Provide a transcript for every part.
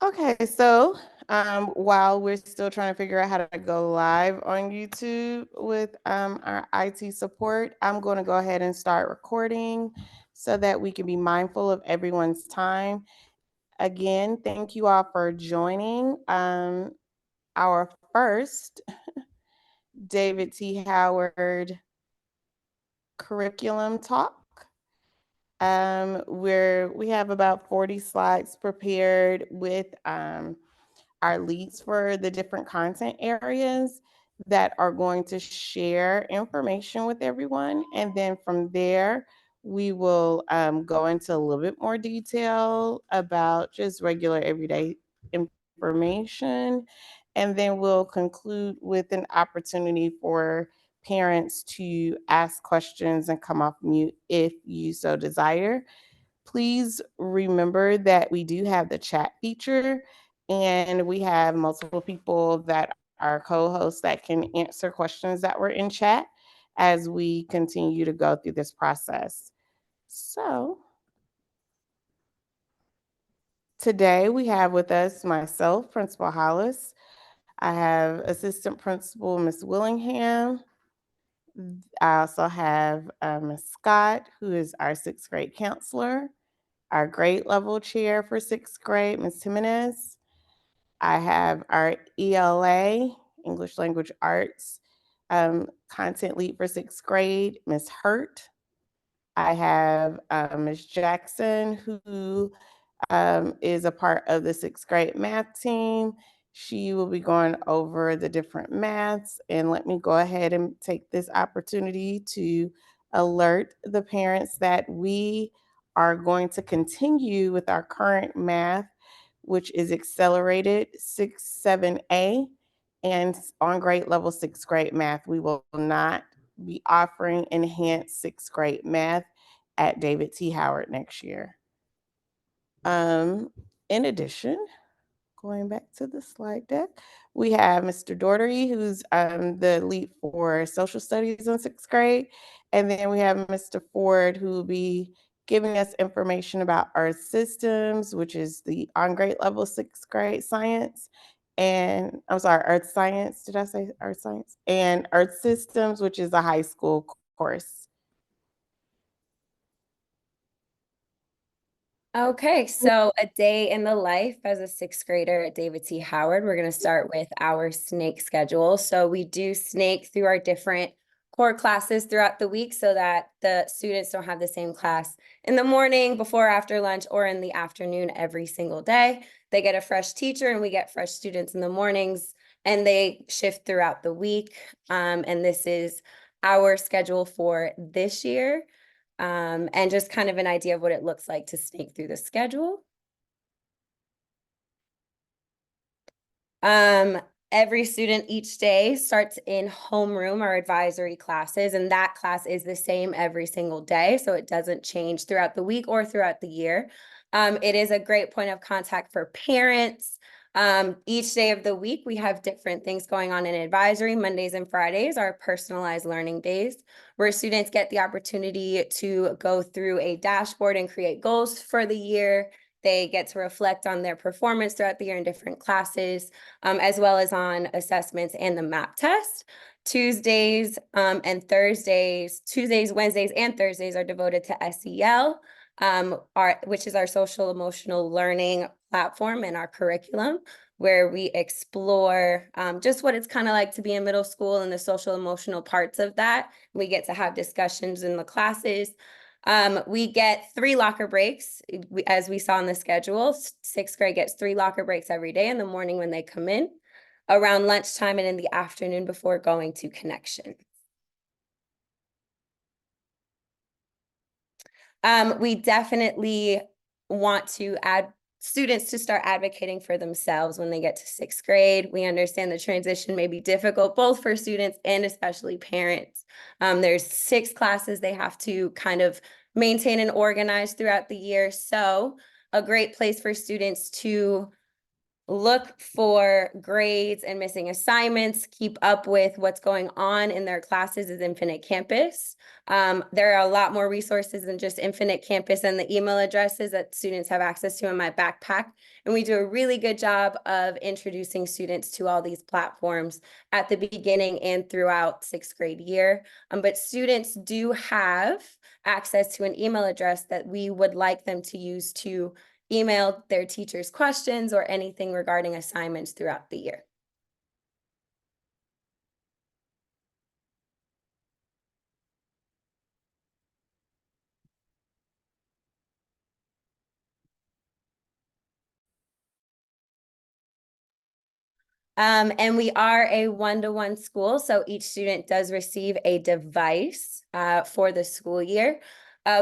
Okay, so while we're still trying to figure out how to go live on YouTube with our IT support, I'm going to go ahead and start recording so that we can be mindful of everyone's time. Again, thank you all for joining our first David T. Howard curriculum talk. Where we have about 40 slides prepared with our leads for the different content areas that are going to share information with everyone. And then from there, we will go into a little bit more detail about just regular everyday information. And then we'll conclude with an opportunity for parents to ask questions and come off mute if you so desire. Please remember that we do have the chat feature and we have multiple people that are co-hosts that can answer questions that were in chat as we continue to go through this process. So today we have with us myself, Principal Hollis. I have Assistant Principal Ms. Willingham. I also have Ms. Scott, who is our sixth grade counselor, our grade level chair for sixth grade, Ms. Jimenez. I have our ELA, English Language Arts, content lead for sixth grade, Ms. Hurt. I have Ms. Jackson, who is a part of the sixth grade math team. She will be going over the different maths. And let me go ahead and take this opportunity to alert the parents that we are going to continue with our current math, which is accelerated 6-7A and on grade level sixth grade math. We will not be offering enhanced sixth grade math at David T. Howard next year. In addition, going back to the slide deck, we have Mr. Daugherty, who's the lead for social studies in sixth grade. And then we have Mr. Ford, who will be giving us information about Earth Systems, which is the on grade level sixth grade science. And I'm sorry, Earth Science. Did I say Earth Science? And Earth Systems, which is a high school course. Okay, so a day in the life as a sixth grader at David T. Howard. We're going to start with our snake schedule. So we do snake through our different core classes throughout the week so that the students don't have the same class in the morning, before, after lunch, or in the afternoon every single day. They get a fresh teacher and we get fresh students in the mornings, and they shift throughout the week. And this is our schedule for this year. And just kind of an idea of what it looks like to snake through the schedule. Every student each day starts in homeroom or advisory classes, and that class is the same every single day, so it doesn't change throughout the week or throughout the year. It is a great point of contact for parents. Each day of the week, we have different things going on in advisory. Mondays and Fridays are personalized learning days, where students get the opportunity to go through a dashboard and create goals for the year. They get to reflect on their performance throughout the year in different classes, as well as on assessments and the MAP test. Tuesdays, Wednesdays, and Thursdays are devoted to SEL, which is our social emotional learning platform and our curriculum, where we explore just what it's kind of like to be in middle school and the social emotional parts of that. We get to have discussions in the classes. We get 3 locker breaks, as we saw on the schedule. Sixth grade gets 3 locker breaks every day, in the morning when they come in, around lunchtime, and in the afternoon before going to connection. We definitely want to add students to start advocating for themselves when they get to sixth grade. We understand the transition may be difficult, both for students and especially parents. There's 6 classes they have to kind of maintain and organize throughout the year. So a great place for students to look for grades and missing assignments, keep up with what's going on in their classes is Infinite Campus. There are a lot more resources than just Infinite Campus and the email addresses that students have access to in my backpack. And we do a really good job of introducing students to all these platforms at the beginning and throughout sixth grade year. But students do have access to an email address that we would like them to use to email their teachers questions or anything regarding assignments throughout the year. And we are a one-to-one school, so each student does receive a device for the school year.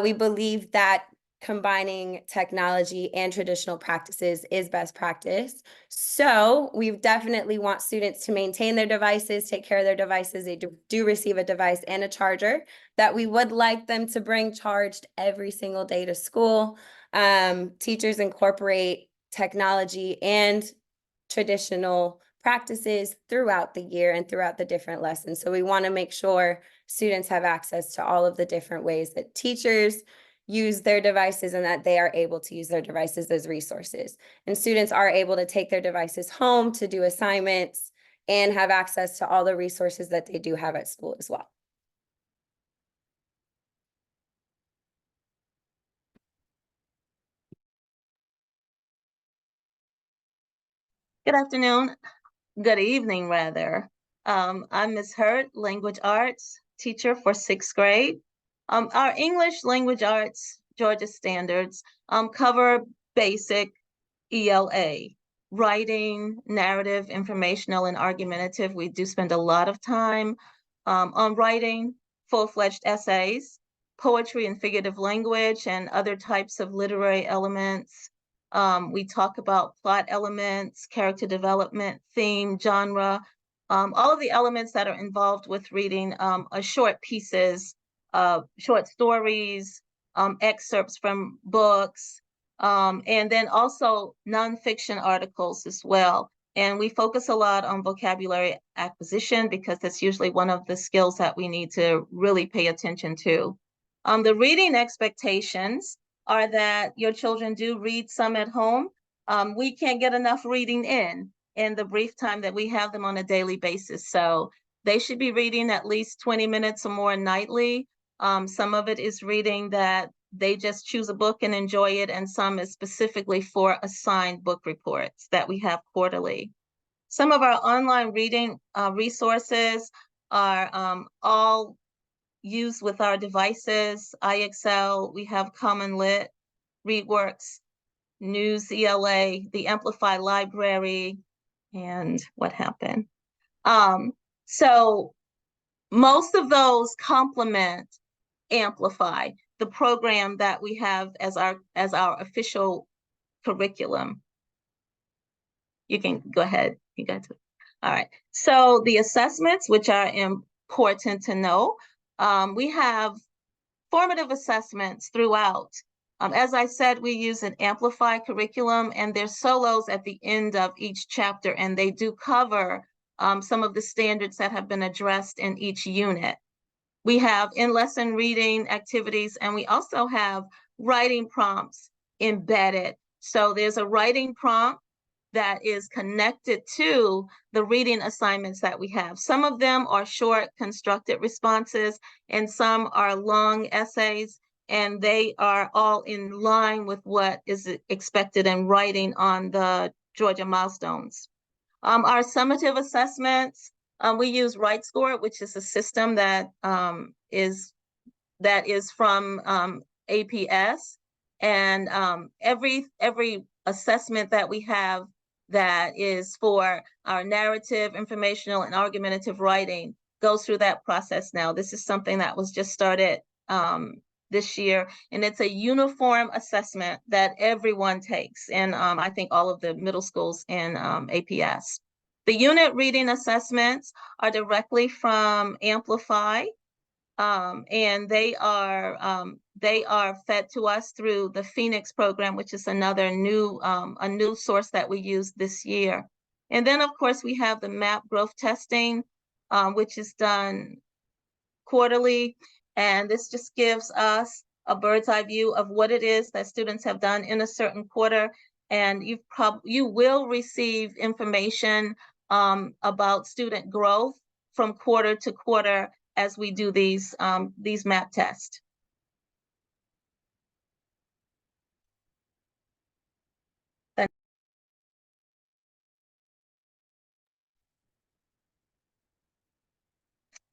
We believe that combining technology and traditional practices is best practice. So we definitely want students to maintain their devices, take care of their devices. They do receive a device and a charger that we would like them to bring charged every single day to school. Teachers incorporate technology and traditional practices throughout the year and throughout the different lessons. So we want to make sure students have access to all of the different ways that teachers use their devices and that they are able to use their devices as resources. And students are able to take their devices home to do assignments and have access to all the resources that they do have at school as well. Good afternoon. Good evening, rather. I'm Ms. Hurt, language arts teacher for sixth grade. Our English language arts Georgia standards cover basic ELA, writing, narrative, informational, and argumentative. We do spend a lot of time on writing full-fledged essays, poetry and figurative language, and other types of literary elements. We talk about plot elements, character development, theme, genre, all of the elements that are involved with reading are short pieces, short stories, excerpts from books, and then also nonfiction articles as well. And we focus a lot on vocabulary acquisition because that's usually one of the skills that we need to really pay attention to. The reading expectations are that your children do read some at home. We can't get enough reading in the brief time that we have them on a daily basis. So they should be reading at least 20 minutes or more nightly. Some of it is reading that they just choose a book and enjoy it, and some is specifically for assigned book reports that we have quarterly. Some of our online reading resources are all used with our devices. iExcel, we have Common Lit, ReadWorks, News ELA, the Amplify Library, and what happened? So most of those complement Amplify, the program that we have as our official curriculum. You can go ahead. You got to. All right. So the assessments, which are important to know, we have formative assessments throughout. As I said, we use an Amplify curriculum, and there's solos at the end of each chapter, and they do cover some of the standards that have been addressed in each unit. We have in-lesson reading activities, and we also have writing prompts embedded. So there's a writing prompt that is connected to the reading assignments that we have. Some of them are short constructed responses, and some are long essays, and they are all in line with what is expected in writing on the Georgia milestones. Our summative assessments, we use RightScore, which is a system that is from APS, and every assessment that we have that is for our narrative, informational, and argumentative writing goes through that process now. This is something that was just started this year, and it's a uniform assessment that everyone takes, and I think all of the middle schools in APS. The unit reading assessments are directly from Amplify, and they are they are fed to us through the Phoenix program, which is another new a new source that we use this year. And then, of course, we have the MAP growth testing, which is done quarterly. And this just gives us a bird's eye view of what it is that students have done in a certain quarter. And you will receive information about student growth from quarter to quarter as we do these MAP tests.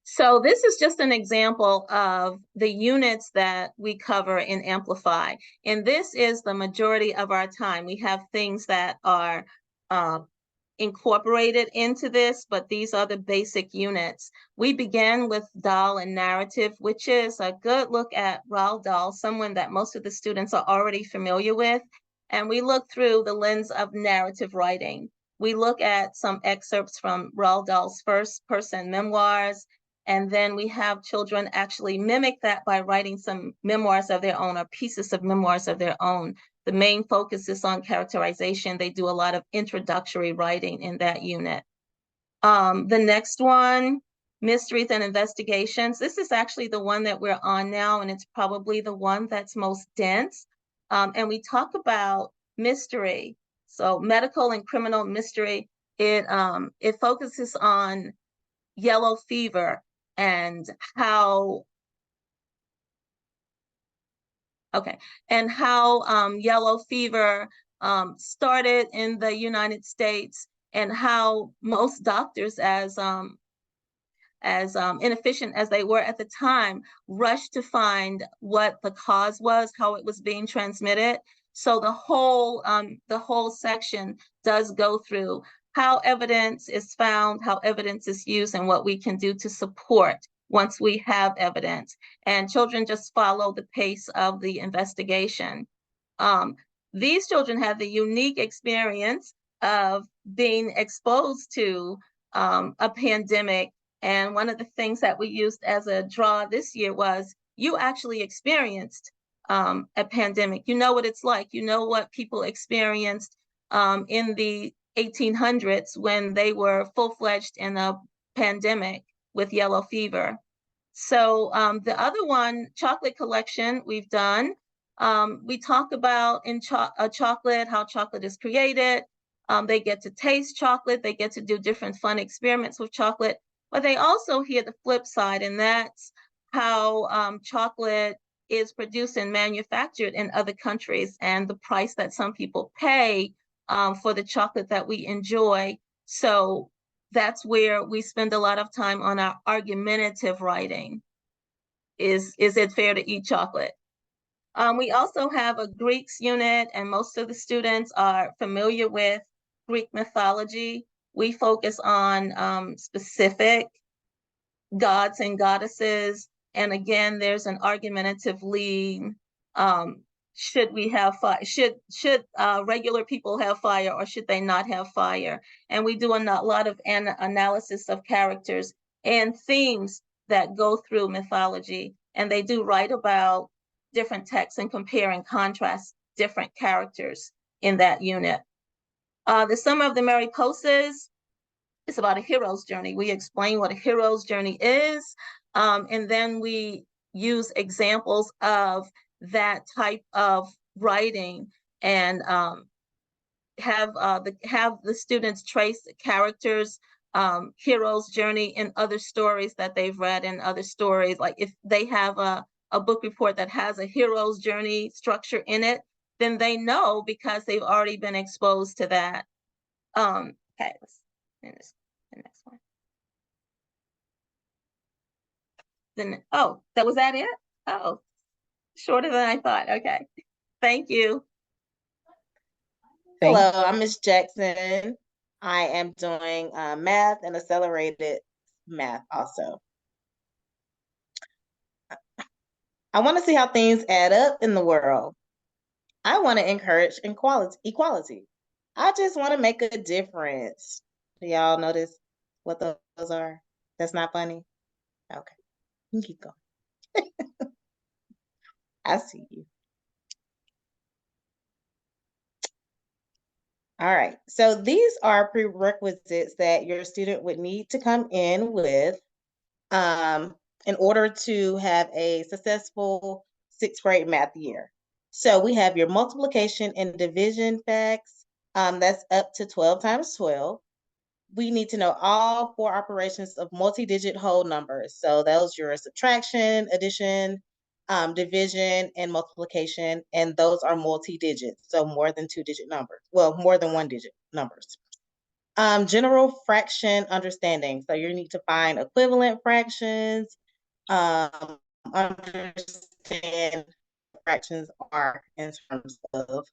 So this is just an example of the units that we cover in Amplify. And this is the majority of our time. We have things that are incorporated into this, but these are the basic units. We began with Dahl and narrative, which is a good look at Roald Dahl, someone that most of the students are already familiar with. And we look through the lens of narrative writing. We look at some excerpts from Roald Dahl's first person memoirs, and then we have children actually mimic that by writing some memoirs of their own or pieces of memoirs of their own. The main focus is on characterization. They do a lot of introductory writing in that unit. The next one, mysteries and investigations. This is actually the one that we're on now, and it's probably the one that's most dense. And we talk about mystery. So medical and criminal mystery, it focuses on yellow fever and how yellow fever started in the United States, and how most doctors, as inefficient as they were at the time, rushed to find what the cause was, how it was being transmitted. So the whole section does go through how evidence is found, how evidence is used, and what we can do to support once we have evidence. And children just follow the pace of the investigation. These children have the unique experience of being exposed to a pandemic. And one of the things that we used as a draw this year was, you actually experienced a pandemic. You know what it's like. You know what people experienced in the 1800s when they were full-fledged in a pandemic with yellow fever. So the other one, chocolate collection, we've done. We talk about in chocolate, how chocolate is created. They get to taste chocolate. They get to do different fun experiments with chocolate. But they also hear the flip side, and that's how chocolate is produced and manufactured in other countries, and the price that some people pay for the chocolate that we enjoy. So that's where we spend a lot of time on our argumentative writing. Is it fair to eat chocolate? We also have a Greeks unit, and most of the students are familiar with Greek mythology. We focus on specific gods and goddesses. And again, there's an argumentative lead. Should we have fire? Should regular people have fire, or should they not have fire? And we do a lot of analysis of characters and themes that go through mythology. And they do write about different texts and compare and contrast different characters in that unit. The Summer of the Mariposas, it's about a hero's journey. We explain what a hero's journey is, and then we use examples of that type of writing, and have the students trace the characters' hero's journey in other stories that they've read, in other stories. Like if they have a book report that has a hero's journey structure in it, then they know because they've already been exposed to that. Okay, let's finish the next one. Then, oh, was that it? Oh, shorter than I thought. Okay, thank you. Hello, I'm Ms. Jackson. I am doing math and accelerated math also. I want to see how things add up in the world. I want to encourage equality. I just want to make a difference. Do y'all notice what those are? That's not funny? Okay, you can keep going. I see you. All right, so these are prerequisites that your student would need to come in with in order to have a successful sixth grade math year. So we have your multiplication and division facts. That's up to 12 times 12. We need to know all four operations of multi-digit whole numbers. So those your subtraction, addition, division, and multiplication, and those are multi-digits, so more than two-digit numbers. Well, more than one-digit numbers. General fraction understanding. So you need to find equivalent fractions, understand what fractions are in terms of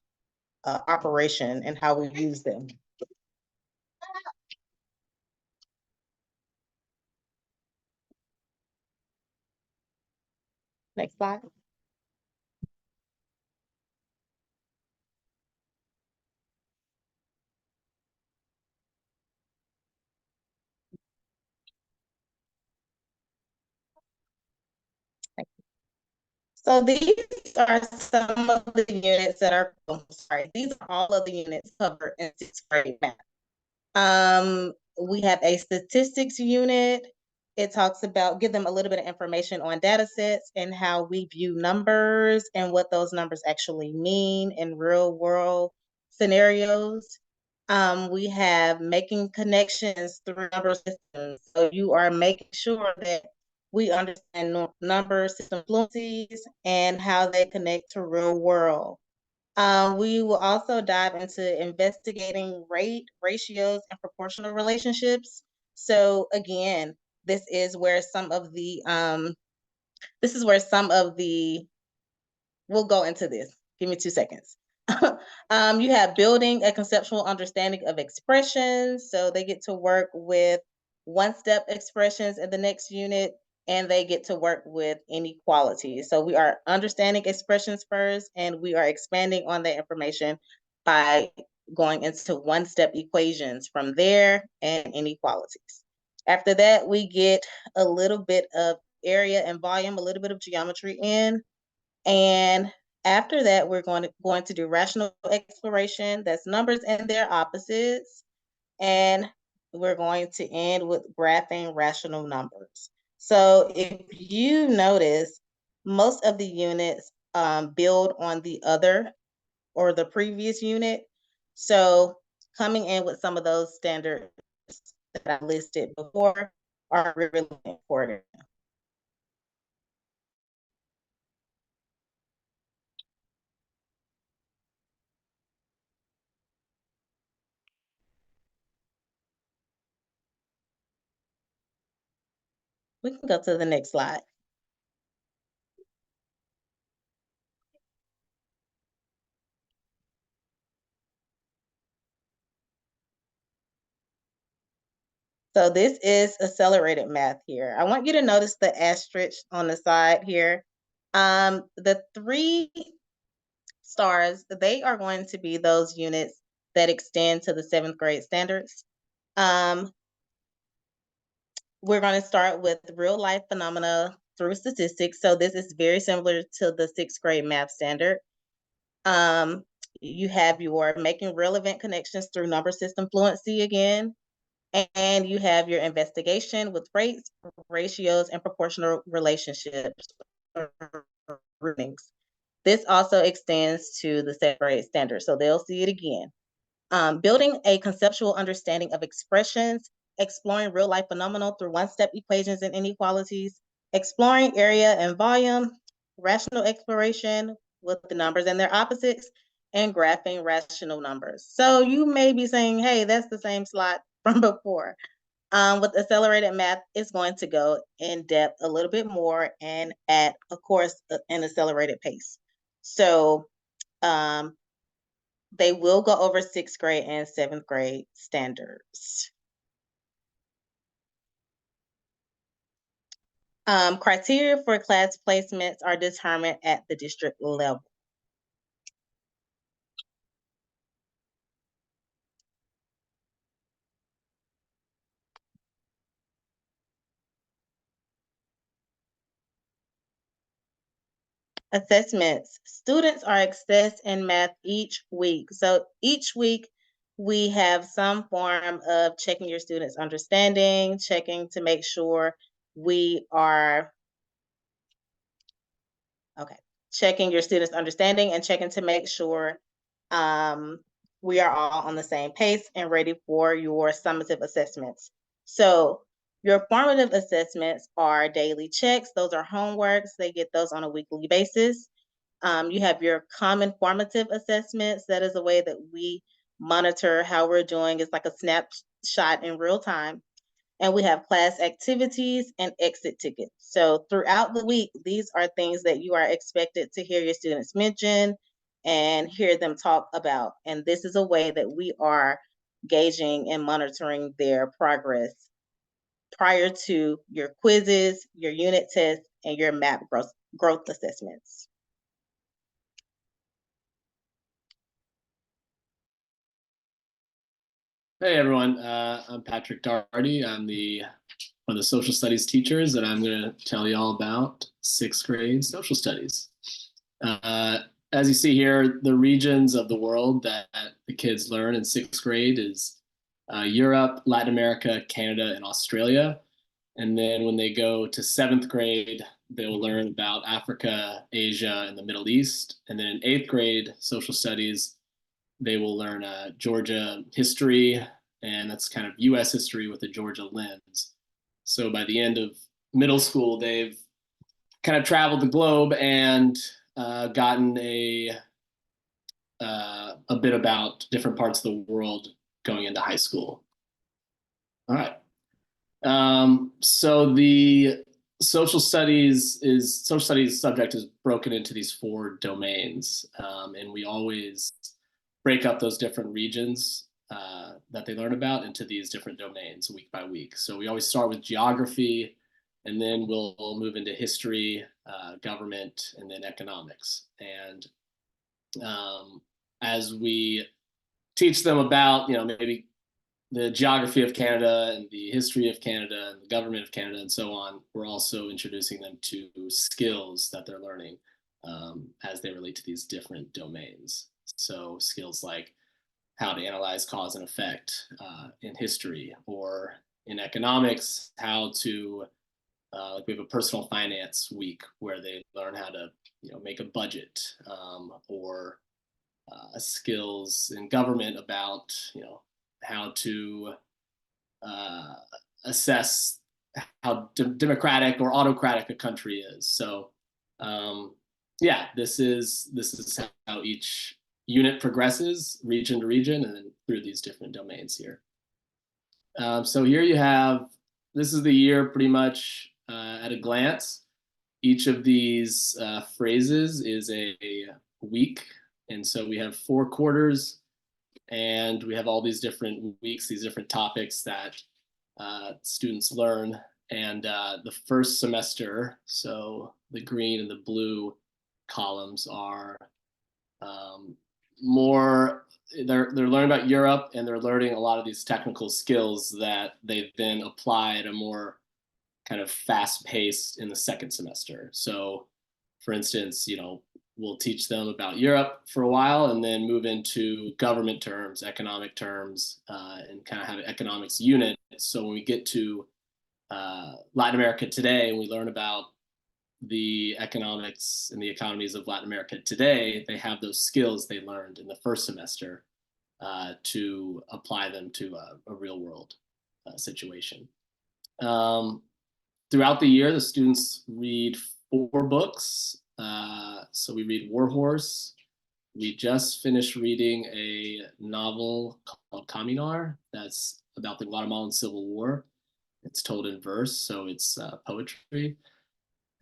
operation and how we use them. Next slide. So these are some of the units that are, these are all of the units covered in sixth grade math. We have a statistics unit. It talks about, give them a little bit of information on data sets and how we view numbers and what those numbers actually mean in real world scenarios. We have making connections through number systems. So you are making sure that we understand number system fluencies and how they connect to real world. We will also dive into investigating rate, ratios, and proportional relationships. So again, this is where some of the we'll go into this. Give me 2 seconds. You have building a conceptual understanding of expressions. So they get to work with one-step expressions in the next unit, and they get to work with inequalities. So we are understanding expressions first, and we are expanding on that information by going into one-step equations from there and inequalities. After that, we get a little bit of area and volume, a little bit of geometry in. And after that, we're going to do rational exploration. That's numbers and their opposites. And we're going to end with graphing rational numbers. So if you notice, most of the units build on the other or the previous unit. So coming in with some of those standards that I listed before are really important. We can go to the next slide. So this is accelerated math here. I want you to notice the asterisk on the side here. The 3 stars, they are going to be those units that extend to the 7th grade standards. We're going to start with real life phenomena through statistics. So this is very similar to the 6th grade math standard. You have your making relevant connections through number system fluency again. And you have your investigation with rates, ratios, and proportional relationships. This also extends to the 7th grade standard, so they'll see it again. Building a conceptual understanding of expressions, exploring real-life phenomena through one-step equations and inequalities, exploring area and volume, rational exploration with the numbers and their opposites, and graphing rational numbers. So you may be saying, hey, that's the same slide from before. With accelerated math, it's going to go in depth a little bit more and at, of course, an accelerated pace. So they will go over 6th grade and 7th grade standards. Criteria for class placements are determined at the district level. Assessments. Students are assessed in math each week. So each week we have some form of checking your students' understanding, checking to make sure we are, checking your students' understanding and checking to make sure we are all on the same pace and ready for your summative assessments. So your formative assessments are daily checks. Those are homeworks. They get those on a weekly basis. You have your common formative assessments. That is a way that we monitor how we're doing. It's like a snapshot in real time. And we have class activities and exit tickets. So throughout the week, these are things that you are expected to hear your students mention and hear them talk about. And this is a way that we are gauging and monitoring their progress prior to your quizzes, your unit tests, and your MAP growth assessments. Hey everyone, I'm Patrick Doherty. I'm one of the social studies teachers, and I'm going to tell you all about 6th grade social studies. As you see here, the regions of the world that the kids learn in 6th grade is Europe, Latin America, Canada, and Australia. And then when they go to 7th grade, they'll learn about Africa, Asia, and the Middle East. And then in 8th grade social studies, they will learn Georgia history, and that's kind of US history with a Georgia lens. So by the end of middle school, they've kind of traveled the globe and gotten a bit about different parts of the world going into high school. All right. So the social studies subject is broken into these 4 domains, and we always break up those different regions that they learn about into these different domains week by week. So we always start with geography, and then we'll move into history, government, and then economics. And as we teach them about, maybe the geography of Canada and the history of Canada and the government of Canada and so on, we're also introducing them to skills that they're learning as they relate to these different domains. So skills like how to analyze cause and effect in history, or in economics, how to, like we have a personal finance week where they learn how to, make a budget, or skills in government about, how to assess how democratic or autocratic a country is. So yeah, this is how each unit progresses region to region and then through these different domains here. So here you have, this is the year pretty much at a glance. Each of these phrases is a week. And so we have 4 quarters, and we have all these different weeks, these different topics that students learn. And the first semester, so the green and the blue columns are more, they're learning about Europe, and they're learning a lot of these technical skills that they then apply at a more kind of fast pace in the second semester. So for instance, we'll teach them about Europe for a while and then move into government terms, economic terms, and kind of have an economics unit. So when we get to Latin America today and we learn about the economics and the economies of Latin America today, they have those skills they learned in the first semester to apply them to a real world situation. Throughout the year, the students read 4 books. So we read War Horse. We just finished reading a novel called Caminar that's about the Guatemalan Civil War. It's told in verse, so it's poetry.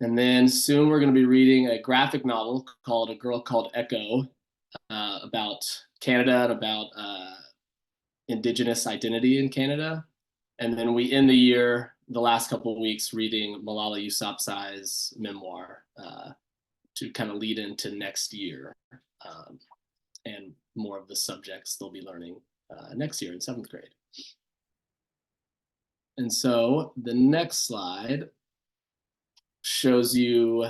And then soon we're going to be reading a graphic novel called A Girl Called Echo, about Canada and about Indigenous identity in Canada. And then we end the year, the last couple of weeks, reading Malala Yousafzai's memoir to kind of lead into next year and more of the subjects they'll be learning next year in 7th grade. And so the next slide shows you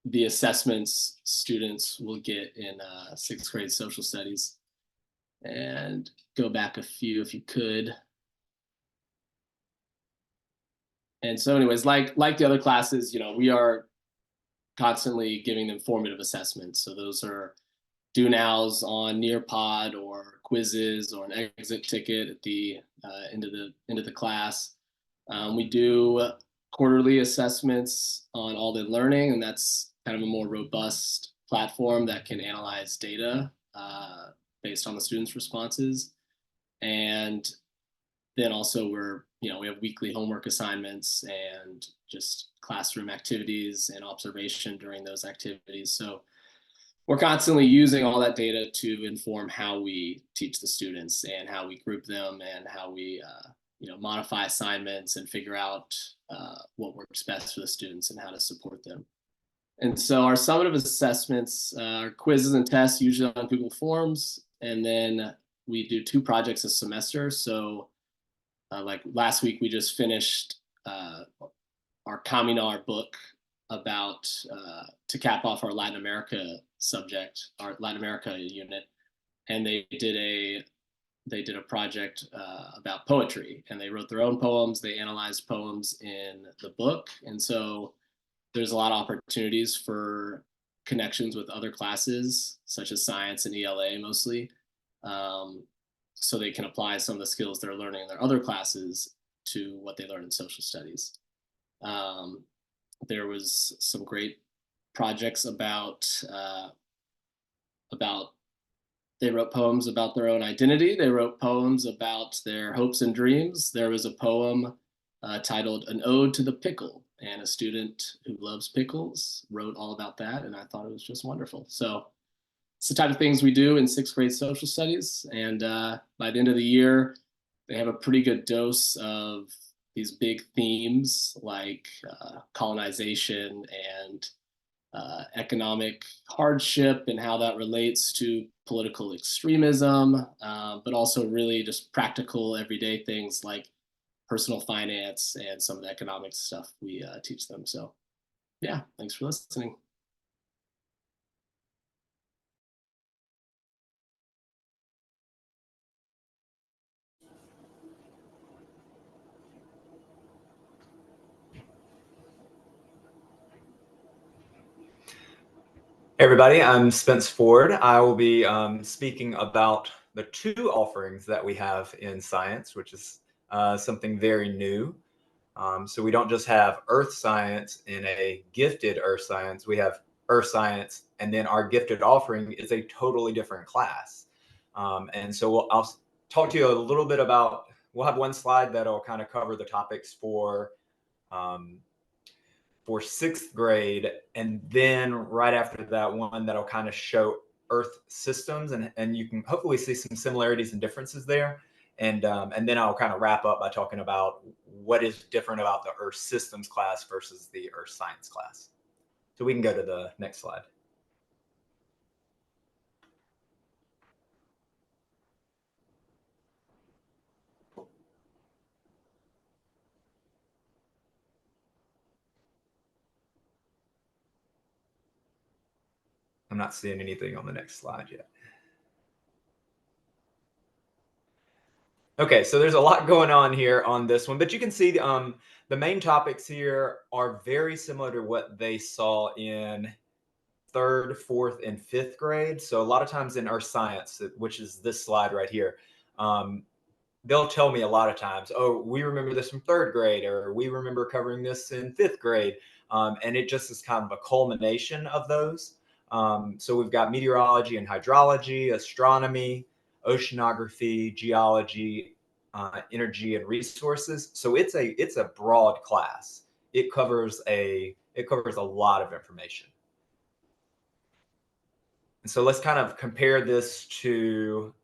the assessments students will get in sixth grade social studies. And go back a few if you could. And so anyways, like the other classes, we are constantly giving them formative assessments. So those are do nows on Nearpod or quizzes or an exit ticket at the end of the class. We do quarterly assessments on all the learning, and that's kind of a more robust platform that can analyze data based on the students' responses. And then also we have weekly homework assignments and just classroom activities and observation during those activities. So we're constantly using all that data to inform how we teach the students and how we group them and how we modify assignments and figure out what works best for the students and how to support them. And so our summative assessments are quizzes and tests usually on Google Forms, and then we do 2 projects a semester. So like last week, we just finished our Caminar book about to cap off our Latin America subject, our Latin America unit, and they did a project about poetry, and they wrote their own poems. They analyzed poems in the book, and so there's a lot of opportunities for connections with other classes, such as science and ELA mostly. So they can apply some of the skills they're learning in their other classes to what they learn in social studies. There was some great projects about they wrote poems about their own identity. They wrote poems about their hopes and dreams. There was a poem titled An Ode to the Pickle, and a student who loves pickles wrote all about that, and I thought it was just wonderful. So it's the type of things we do in sixth grade social studies. And by the end of the year, they have a pretty good dose of these big themes like colonization and economic hardship and how that relates to political extremism, but also really just practical everyday things like personal finance and some of the economic stuff we teach them. So yeah, thanks for listening. Hey everybody, I'm Spence Ford. I will be speaking about the 2 offerings that we have in science, which is something very new. So we don't just have Earth Science in a gifted Earth Science, we have Earth Science, and then our gifted offering is a totally different class. And so I'll talk to you a little bit about, we'll have one slide that'll kind of cover the topics for 6th grade, and then right after that one that'll kind of show Earth systems, and you can hopefully see some similarities and differences there. And then I'll kind of wrap up by talking about what is different about the Earth systems class versus the Earth science class. So we can go to the next slide. I'm not seeing anything on the next slide yet. Okay, so there's a lot going on here on this one, but you can see the main topics here are very similar to what they saw in 3rd, 4th, and 5th grade. So a lot of times in Earth Science, which is this slide right here, they'll tell me a lot of times, oh, we remember this from 3rd grade, or we remember covering this in 5th grade. And it just is kind of a culmination of those. So we've got meteorology and hydrology, astronomy, oceanography, geology, energy and resources. So it's a broad class. It covers a lot of information. And so let's kind of compare this to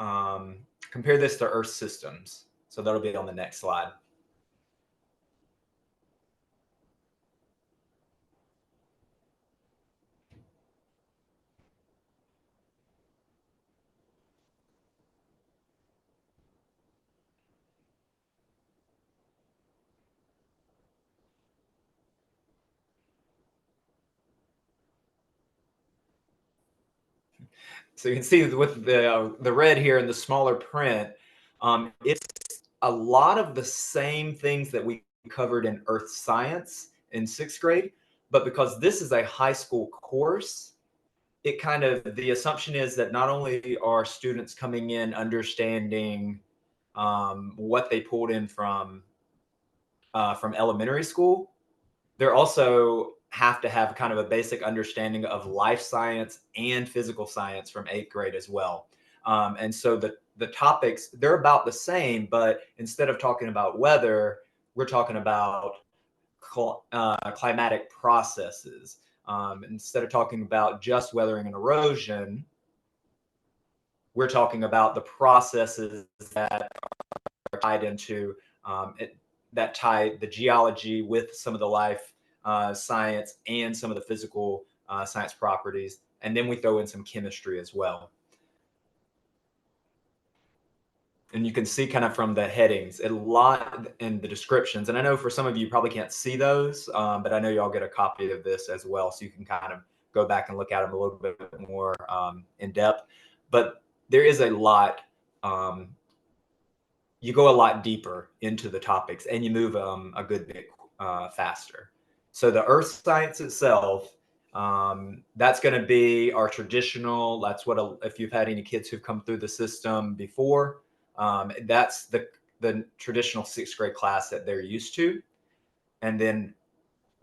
Earth systems. So that'll be on the next slide. So you can see with the red here in the smaller print, it's a lot of the same things that we covered in earth science in 6th grade, but because this is a high school course, it kind of, the assumption is that not only are students coming in understanding what they pulled in from elementary school, they're also have to have kind of a basic understanding of life science and physical science from 8th grade as well. And so the topics, they're about the same, but instead of talking about weather, we're talking about climatic processes. Instead of talking about just weathering and erosion, we're talking about the processes that are tied into that tie the geology with some of the life science and some of the physical science properties. And then we throw in some chemistry as well. And you can see kind of from the headings, a lot in the descriptions. And I know for some of you probably can't see those, but I know y'all get a copy of this as well. So you can kind of go back and look at them a little bit more in depth. But there is a lot, you go a lot deeper into the topics and you move a good bit faster. So the earth science itself, that's going to be our traditional, that's what, if you've had any kids who've come through the system before, that's the traditional 6th grade class that they're used to. And then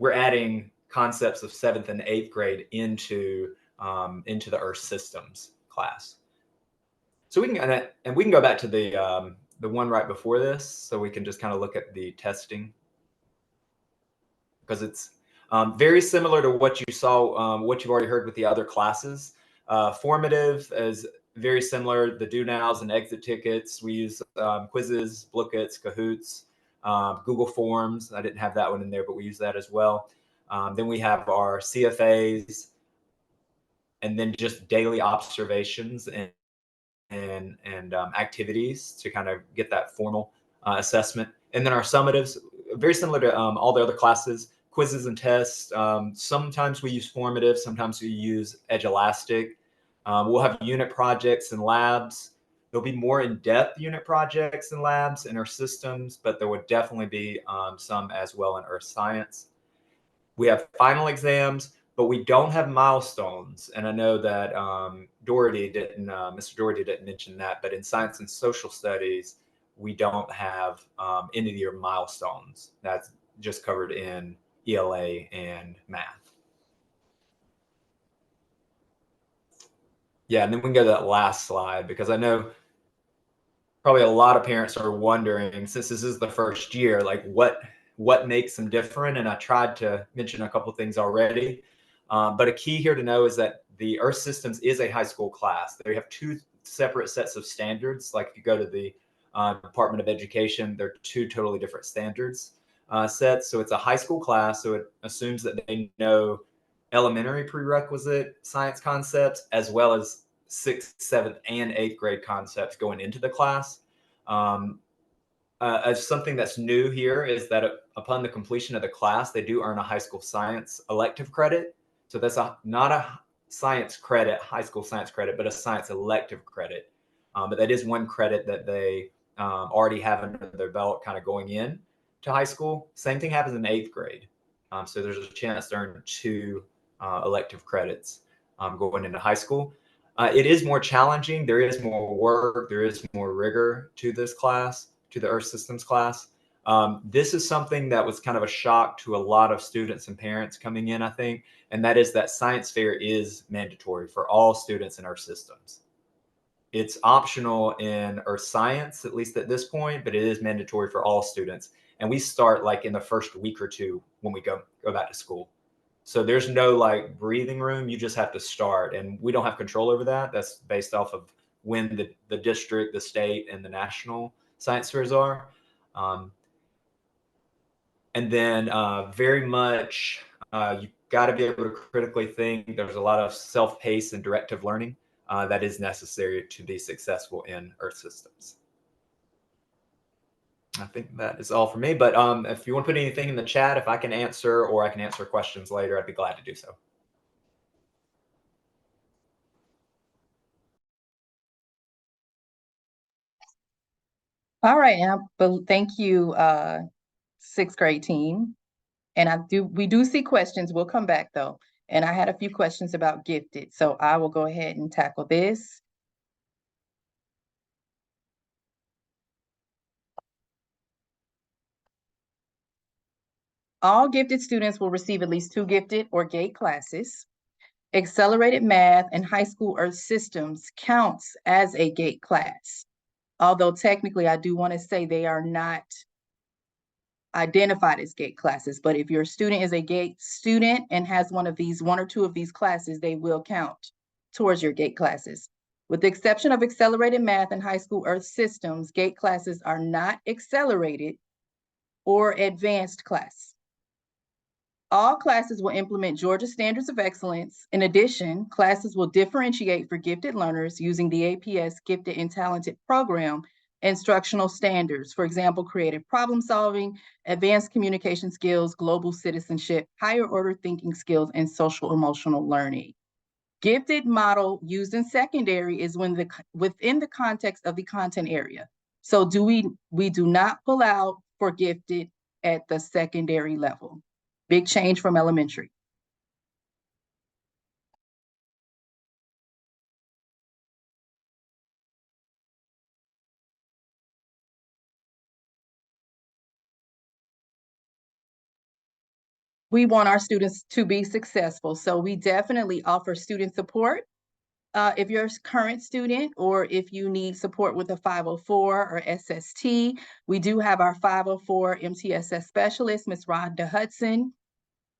we're adding concepts of 7th and 8th grade into the earth systems class. So we can go back to the one right before this, so we can just kind of look at the testing, because it's very similar to what you saw, what you've already heard with the other classes. Formative is very similar. The do nows and exit tickets. We use quizzes, bookets, Kahoots, Google Forms. I didn't have that one in there, but we use that as well. Then we have our CFAs, and then just daily observations and activities to kind of get that formal assessment. And then our summatives, very similar to all the other classes, quizzes and tests. Sometimes we use formative, sometimes we use Edge Elastic. We'll have unit projects and labs. There'll be more in-depth unit projects and labs in our systems, but there would definitely be some as well in earth science. We have final exams, but we don't have milestones. And I know that Mr. Doherty didn't mention that, but in science and social studies, we don't have end of the year milestones. That's just covered in ELA and math. Yeah, and then we can go to that last slide, because I know probably a lot of parents are wondering, since this is the first year, like what makes them different? And I tried to mention a couple of things already. But a key here to know is that the Earth Systems is a high school class. They have two separate sets of standards. Like if you go to the Department of Education, they're two totally different standards sets. So it's a high school class. So it assumes that they know elementary prerequisite science concepts, as well as 6th, 7th, and 8th grade concepts going into the class. As something that's new here is that upon the completion of the class, they do earn a high school science elective credit. So that's not a science credit, high school science credit, but a science elective credit. But that is one credit that they already have under their belt kind of going in to high school. Same thing happens in 8th grade. So there's a chance to earn 2 elective credits going into high school. It is more challenging. There is more work. There is more rigor to this class, to the Earth Systems class. This is something that was kind of a shock to a lot of students and parents coming in, I think, and that is that science fair is mandatory for all students in Earth Systems. It's optional in Earth Science, at least at this point, but it is mandatory for all students. And we start like in the first week or two when we go back to school. So there's no like breathing room. You just have to start, and we don't have control over that. That's based off of when the district, the state, and the national science fairs are. And then very much, you've got to be able to critically think. There's a lot of self-paced and directive learning that is necessary to be successful in Earth Systems. I think that is all for me, but if you want to put anything in the chat, if I can answer or I can answer questions later, I'd be glad to do so. All right, thank you, sixth grade team. And we do see questions. We'll come back though. And I had a few questions about gifted, so I will go ahead and tackle this. All gifted students will receive at least 2 gifted or GATE classes. Accelerated math and high school earth systems counts as a GATE class. Although technically I do want to say they are not identified as GATE classes, but if your student is a GATE student and has one or two of these classes, they will count towards your GATE classes. With the exception of accelerated math and high school earth systems, GATE classes are not accelerated or advanced class. All classes will implement Georgia Standards of Excellence. In addition, classes will differentiate for gifted learners using the APS Gifted and Talented Program instructional standards. For example, creative problem solving, advanced communication skills, global citizenship, higher order thinking skills, and social emotional learning. Gifted model used in secondary is within the context of the content area. So we do not pull out for gifted at the secondary level. Big change from elementary. We want our students to be successful, so we definitely offer student support. If you're a current student or if you need support with a 504 or SST, we do have our 504 MTSS specialist, Ms. Rhonda Hudson.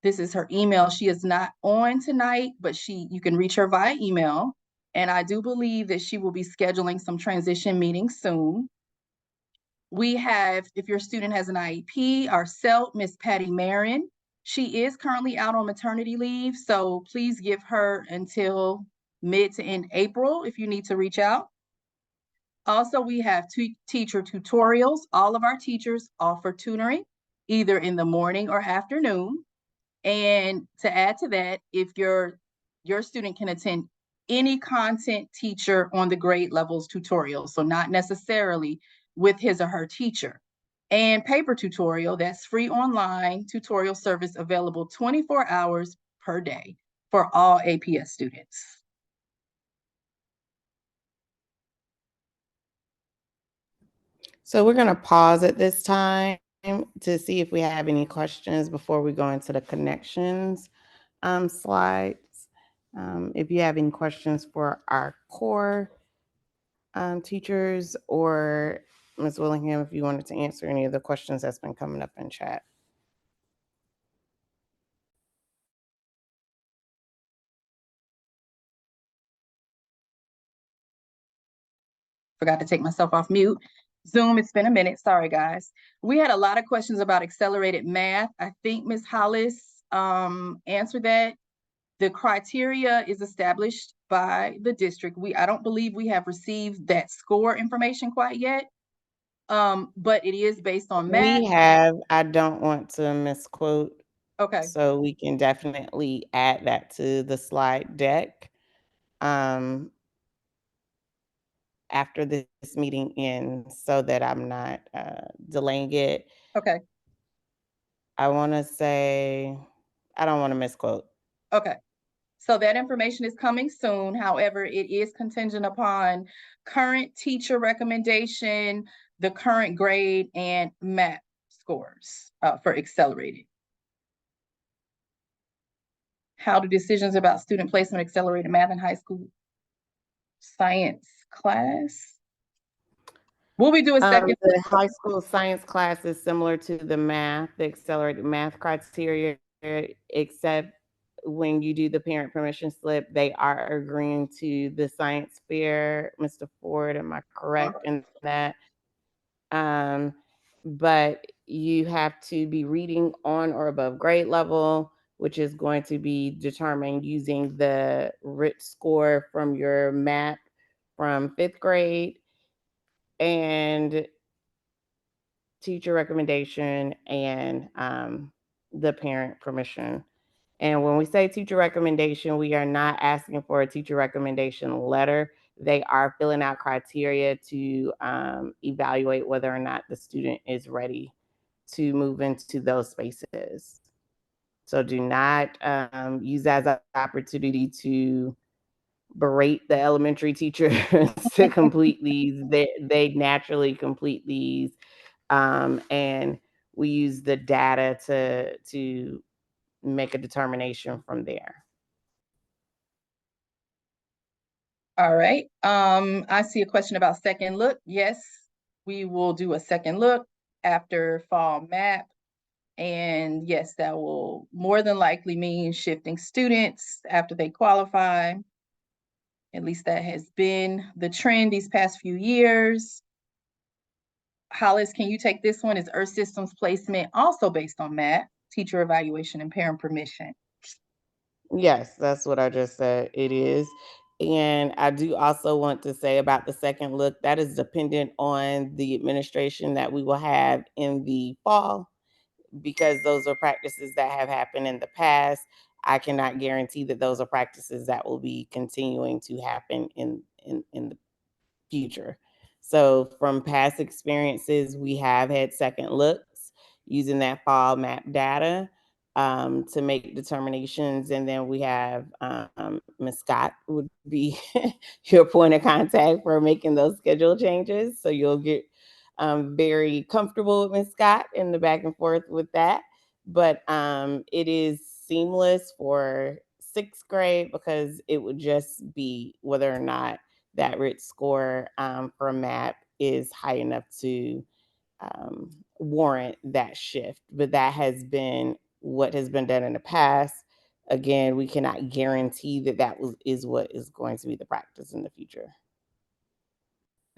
This is her email. She is not on tonight, but you can reach her via email. And I do believe that she will be scheduling some transition meetings soon. We have, if your student has an IEP, our CELT, Ms. Patty Marin. She is currently out on maternity leave, so please give her until mid to end April if you need to reach out. Also, we have teacher tutorials. All of our teachers offer tutoring, either in the morning or afternoon. And to add to that, if your student can attend any content teacher on the grade levels tutorial, so not necessarily with his or her teacher. And paper tutorial, that's free online tutorial service available 24 hours per day for all APS students. So we're going to pause at this time to see if we have any questions before we go into the connections slides. If you have any questions for our core teachers, or Ms. Willingham, if you wanted to answer any of the questions that's been coming up in chat. Forgot to take myself off mute. Zoom, it's been a minute. Sorry, guys. We had a lot of questions about accelerated math. I think Ms. Hollis answered that. The criteria is established by the district. I don't believe we have received that score information quite yet, but it is based on math. We have. I don't want to misquote. Okay. So we can definitely add that to the slide deck after this meeting ends, so that I'm not delaying it. Okay. I want to say, I don't want to misquote. Okay. So that information is coming soon. However, it is contingent upon current teacher recommendation, the current grade, and math scores for accelerated. How do decisions about student placement accelerated math in high school science class? Will we do a second? The high school science class is similar to the accelerated math criteria, except when you do the parent permission slip, they are agreeing to the science fair. Mr. Ford, am I correct in that? But you have to be reading on or above grade level, which is going to be determined using the RIT score from your math from 5th grade, and teacher recommendation, and the parent permission. And when we say teacher recommendation, we are not asking for a teacher recommendation letter. they are filling out criteria to evaluate whether or not the student is ready to move into those spaces. So do not use that as an opportunity to berate the elementary teachers to complete these. They naturally complete these, and we use the data to make a determination from there. All right. I see a question about second look. Yes, we will do a second look after fall map. And yes, that will more than likely mean shifting students after they qualify. At least that has been the trend these past few years. Hollis, can you take this one? Is Earth Systems placement also based on math, teacher evaluation, and parent permission? Yes, that's what I just said. It is. And I do also want to say about the second look, that is dependent on the administration that we will have in the fall, because those are practices that have happened in the past. I cannot guarantee that those are practices that will be continuing to happen in the future. So from past experiences, we have had second looks using that fall map data to make determinations. And then we have Ms. Scott would be your point of contact for making those schedule changes. So you'll get very comfortable with Ms. Scott in the back and forth with that. But it is seamless for sixth grade because it would just be whether or not that RIT score for MAP is high enough to warrant that shift. But that has been what has been done in the past. Again, we cannot guarantee that is what is going to be the practice in the future.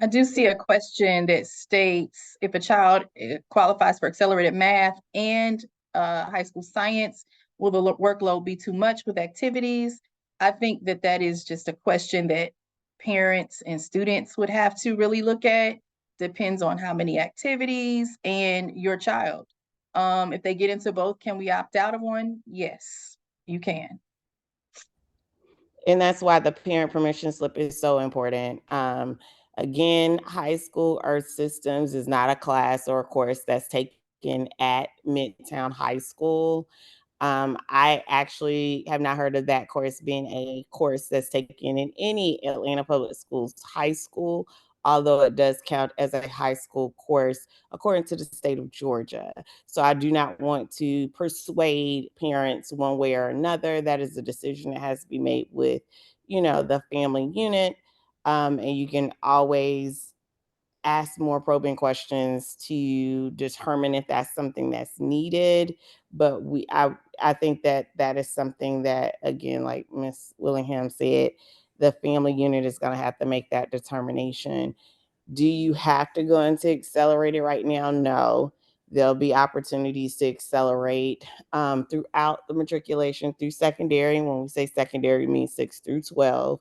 I do see a question that states if a child qualifies for accelerated math and high school science, will the workload be too much with activities? I think that is just a question that parents and students would have to really look at. Depends on how many activities and your child. If they get into both, can we opt out of one? Yes, you can. And that's why the parent permission slip is so important. Again, high school Earth Systems is not a class or a course that's taken at Midtown High School. I actually have not heard of that course being a course that's taken in any Atlanta Public Schools high school, although it does count as a high school course according to the state of Georgia. So I do not want to persuade parents one way or another. That is a decision that has to be made with, the family unit. And you can always ask more probing questions to determine if that's something that's needed. But I think that is something that, again, like Ms. Willingham said, the family unit is going to have to make that determination. Do you have to go into accelerated right now? No. There'll be opportunities to accelerate throughout the matriculation through secondary. When we say secondary, it means 6 through 12.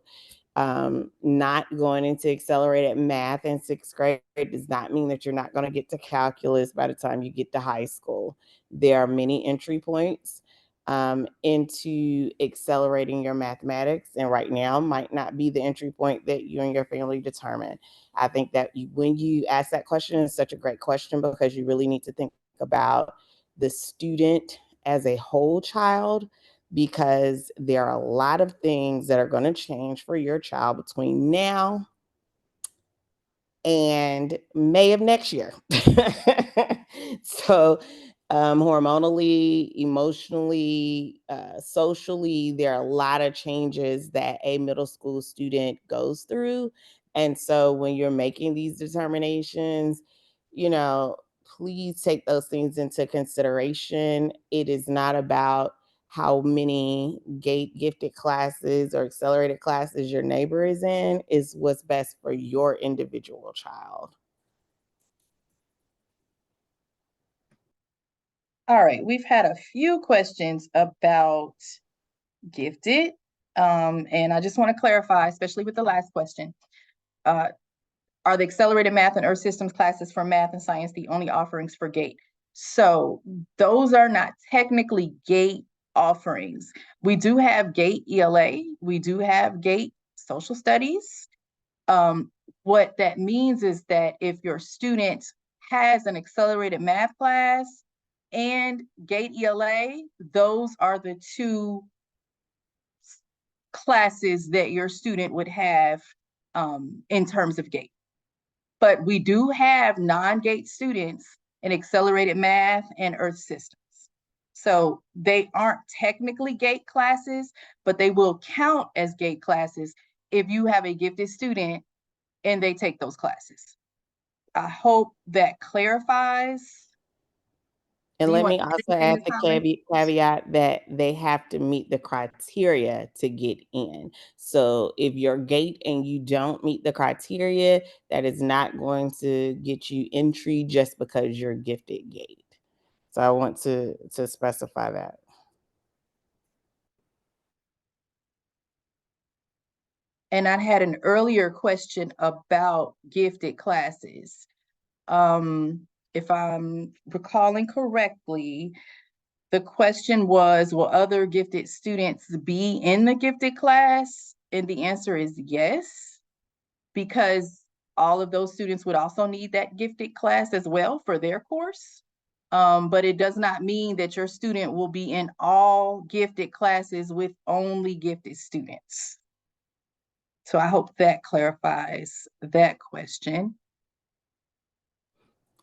Not going into accelerated math in sixth grade does not mean that you're not going to get to calculus by the time you get to high school. There are many entry points into accelerating your mathematics, and right now might not be the entry point that you and your family determine. I think that when you ask that question, it's such a great question because you really need to think about the student as a whole child, because there are a lot of things that are going to change for your child between now and May of next year. So hormonally, emotionally, socially, there are a lot of changes that a middle school student goes through. And so when you're making these determinations, please take those things into consideration. It is not about how many gate gifted classes or accelerated classes your neighbor is in, is what's best for your individual child. All right, we've had a few questions about gifted. And I just want to clarify, especially with the last question. Are the accelerated math and Earth Systems classes for math and science the only offerings for GATE? So those are not technically GATE offerings. We do have GATE ELA. We do have GATE social studies. What that means is that if your student has an accelerated math class and GATE ELA, those are the two classes that your student would have in terms of GATE. But we do have non-GATE students in accelerated math and earth systems. So they aren't technically GATE classes, but they will count as GATE classes if you have a gifted student and they take those classes. I hope that clarifies. And Do you let want me to also anything, add Ms. the Holly? caveat that they have to meet the criteria to get in. So if you're GATE and you don't meet the criteria, that is not going to get you entry just because you're gifted GATE. So I want to specify that. And I had an earlier question about gifted classes. If I'm recalling correctly, the question was, will other gifted students be in the gifted class? And the answer is yes, because all of those students would also need that gifted class as well for their course. But it does not mean that your student will be in all gifted classes with only gifted students. So I hope that clarifies that question.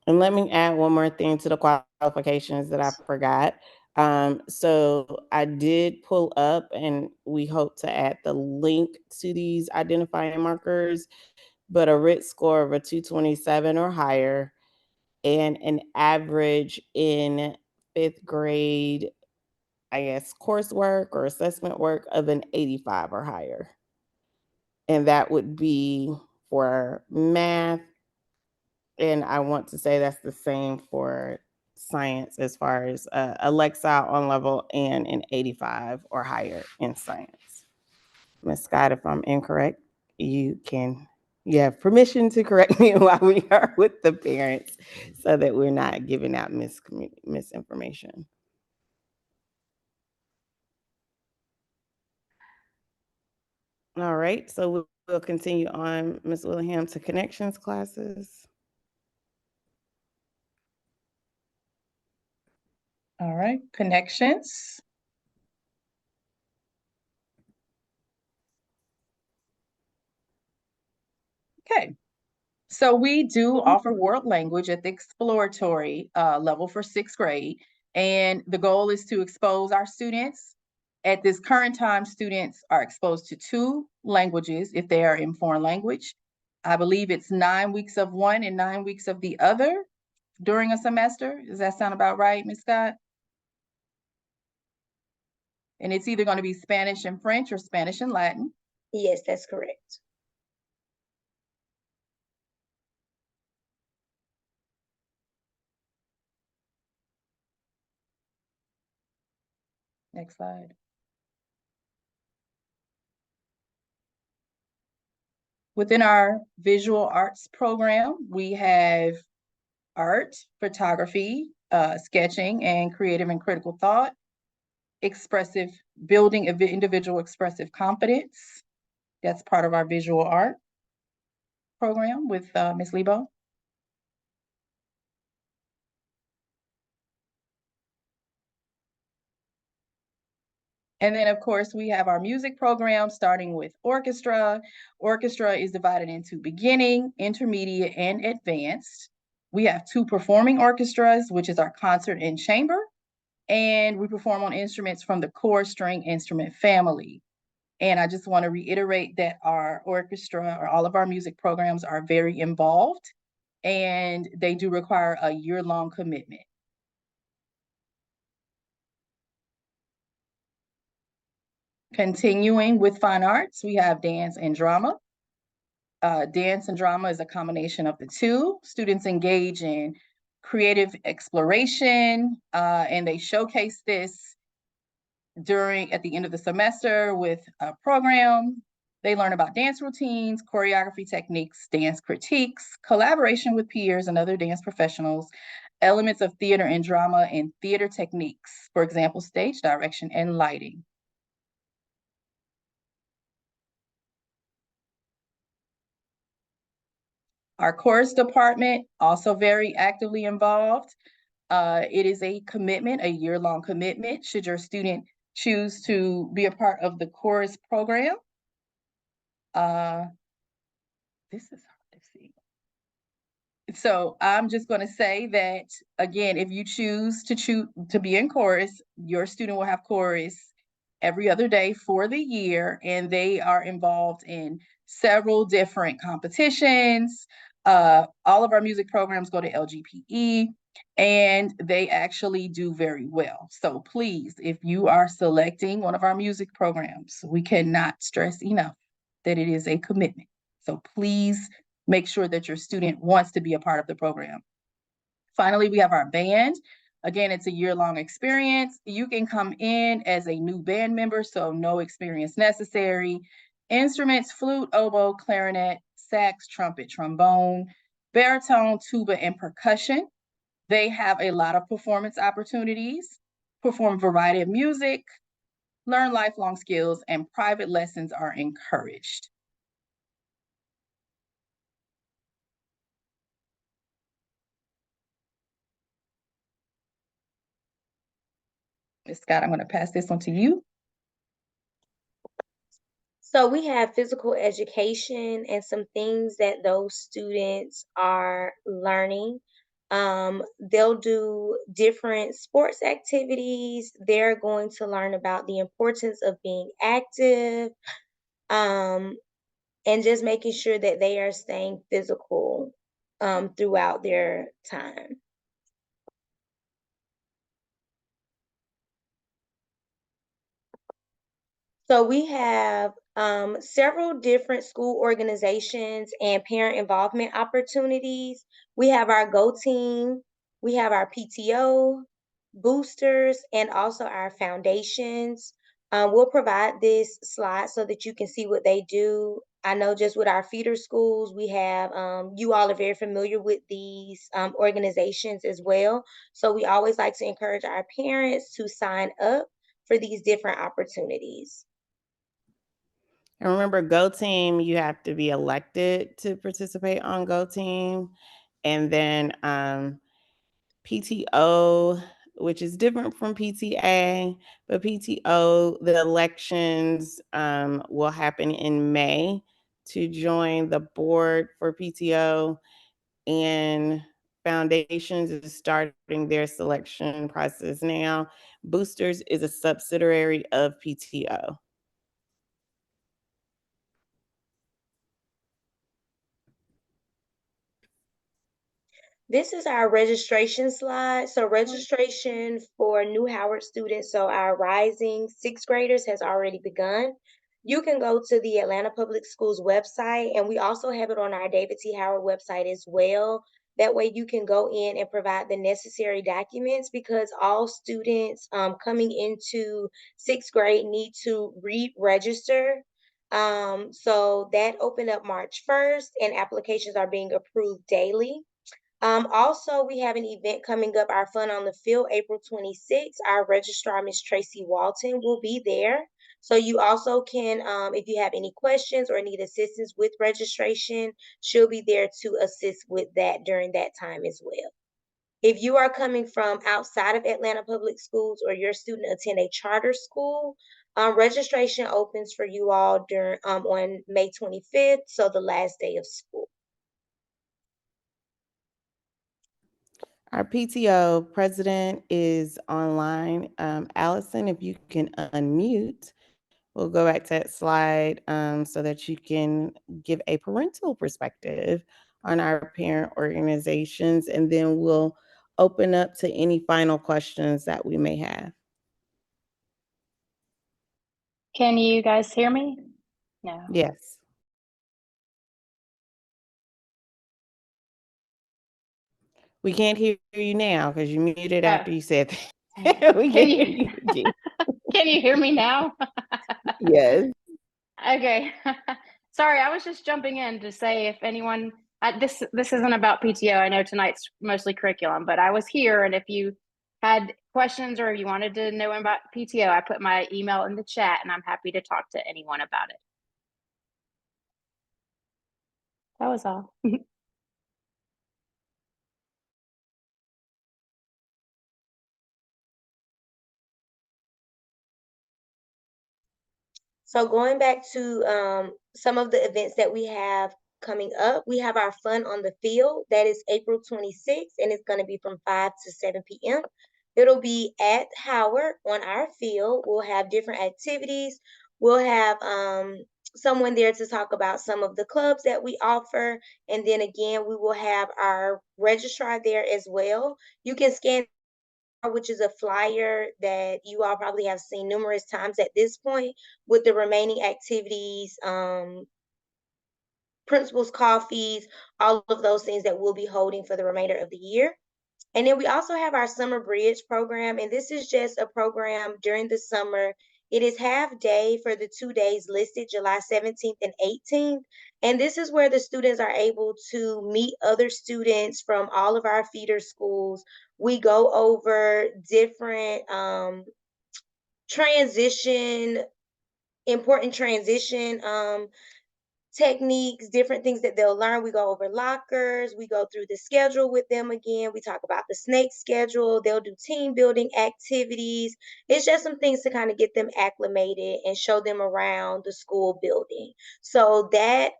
And let me add one more thing to the qualifications that I forgot. So I did pull up, and we hope to add the link to these identifying markers, but a RIT score of a 227 or higher and an average in 5th grade, I guess, coursework or assessment work of an 85 or higher. And that would be for math. And I want to say that's the same for science as far as a Lexile on level and an 85 or higher in science. Ms. Scott, if I'm incorrect, you have permission to correct me while we are with the parents so that we're not giving out misinformation. All right, so we'll continue on, Ms. Willingham, to connections classes. All right, connections. Okay, so we do offer world language at the exploratory level for 6th grade. And the goal is to expose our students. At this current time, students are exposed to 2 languages if they are in foreign language. I believe it's 9 weeks of one and 9 weeks of the other during a semester. Does that sound about right, Ms. Scott? And it's either going to be Spanish and French or Spanish and Latin. Yes, that's correct. Next slide. Within our visual arts program, we have art, photography, sketching, and creative and critical thought, building of individual expressive confidence. That's part of our visual art program with Ms. Lebo. And then, of course, we have our music program starting with orchestra. Orchestra is divided into beginning, intermediate, and advanced. We have 2 performing orchestras, which is our concert and chamber, and we perform on instruments from the core string instrument family. And I just want to reiterate that our orchestra or all of our music programs are very involved, and they do require a year-long commitment. Continuing with fine arts, we have dance and drama. Dance and drama is a combination of the 2. Students engage in creative exploration, and they showcase this at the end of the semester with a program. They learn about dance routines, choreography techniques, dance critiques, collaboration with peers and other dance professionals, elements of theater and drama, and theater techniques, for example, stage direction and lighting. Our chorus department, also very actively involved. It is a commitment, a year-long commitment, should your student choose to be a part of the chorus program. This is hard to see. So I'm just going to say that, again, if you choose to be in chorus, your student will have chorus every other day for the year, and they are involved in several different competitions. All of our music programs go to LGPE, and they actually do very well. So please, if you are selecting one of our music programs, we cannot stress enough that it is a commitment. So please make sure that your student wants to be a part of the program. Finally, we have our band. Again, it's a year-long experience. You can come in as a new band member, so no experience necessary. Instruments: flute, oboe, clarinet, sax, trumpet, trombone, baritone, tuba, and percussion. They have a lot of performance opportunities, perform a variety of music, learn lifelong skills, and private lessons are encouraged. Ms. Scott, I'm going to pass this one to you. So we have physical education and some things that those students are learning. They'll do different sports activities. They're going to learn about the importance of being active, and just making sure that they are staying physical throughout their time. So we have several different school organizations and parent involvement opportunities. We have our Go Team, we have our PTO, boosters, and also our foundations. We'll provide this slide so that you can see what they do. I know just with our feeder schools, we have, you all are very familiar with these organizations as well. So we always like to encourage our parents to sign up for these different opportunities. And remember, Go Team, you have to be elected to participate on Go Team. And then PTO, which is different from PTA, but PTO, the elections will happen in May to join the board for PTO, and Foundations is starting their selection process now. Boosters is a subsidiary of PTO. This is our registration slide. So registration for new Howard students, so our rising sixth graders, has already begun. You can go to the Atlanta Public Schools website, and we also have it on our David T. Howard website as well. That way you can go in and provide the necessary documents, because all students coming into sixth grade need to re-register. So that opened up March 1st, and applications are being approved daily. Also, we have an event coming up, our Fun on the Field, April 26th. Our registrar, Ms. Tracy Walton, will be there. So you also can, if you have any questions or need assistance with registration, she'll be there to assist with that during that time as well. If you are coming from outside of Atlanta Public Schools, or your student attend a charter school, registration opens for you all during on May 25th, so the last day of school. Our PTO president is online. Allison, if you can unmute, we'll go back to that slide so that you can give a parental perspective on our parent organizations, and then we'll open up to any final questions that we may have. Can you guys hear me? No. Yes. We can't hear you now because you muted after you said that. We can't hear you again. Can you hear me now? Yes. Okay. Sorry, I was just jumping in to say, if anyone, this isn't about PTO. I know tonight's mostly curriculum, but I was here, and if you had questions or you wanted to know about PTO, I put my email in the chat, and I'm happy to talk to anyone about it. That was all. So going back to some of the events that we have coming up, we have our Fun on the Field. That is April 26th, and it's going to be from 5 to 7 p.m. It'll be at Howard on our field. We'll have different activities. We'll have someone there to talk about some of the clubs that we offer. And then again, we will have our registrar there as well. You can scan, which is a flyer that you all probably have seen numerous times at this point, with the remaining activities, principals coffees, all of those things that we'll be holding for the remainder of the year. And then we also have our summer bridge program, and this is just a program during the summer. It is half day for the 2 days listed, July 17th and 18th. And this is where the students are able to meet other students from all of our feeder schools. We go over different important transition techniques, different things that they'll learn. We go over lockers, we go through the schedule with them again. We talk about the snake schedule. They'll do team building activities. It's just some things to kind of get them acclimated and show them around the school building. So that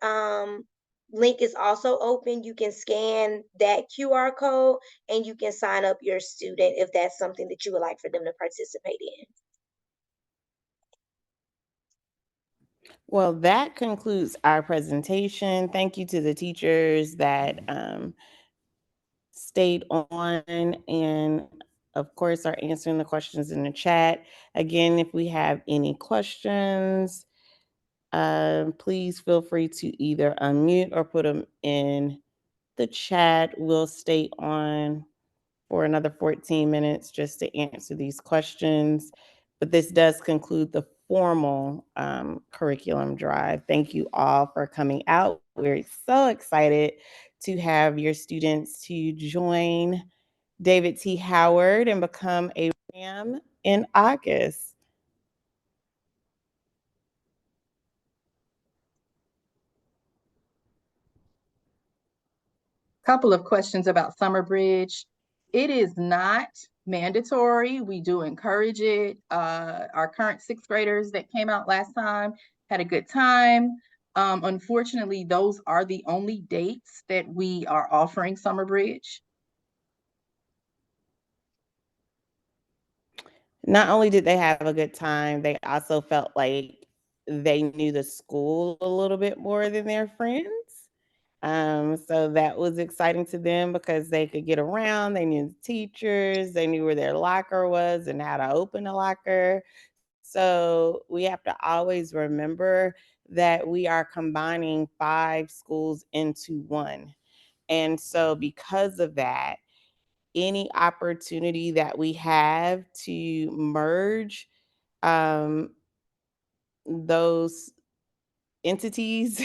link is also open. You can scan that QR code and you can sign up your student if that's something that you would like for them to participate in. Well, that concludes our presentation. Thank you to the teachers that stayed on and, of course, are answering the questions in the chat. Again, if we have any questions, please feel free to either unmute or put them in the chat. We'll stay on for another 14 minutes just to answer these questions. But this does conclude the formal curriculum drive. Thank you all for coming out. We're so excited to have your students to join David T. Howard and become a RAM in August. Couple of questions about Summer Bridge. It is not mandatory. We do encourage it. Our current sixth graders that came out last time had a good time. Unfortunately, those are the only dates that we are offering Summer Bridge. Not only did they have a good time, they also felt like they knew the school a little bit more than their friends. So that was exciting to them because they could get around, they knew the teachers, they knew where their locker was and how to open a locker. So we have to always remember that we are combining 5 schools into one. And so because of that, any opportunity that we have to merge those entities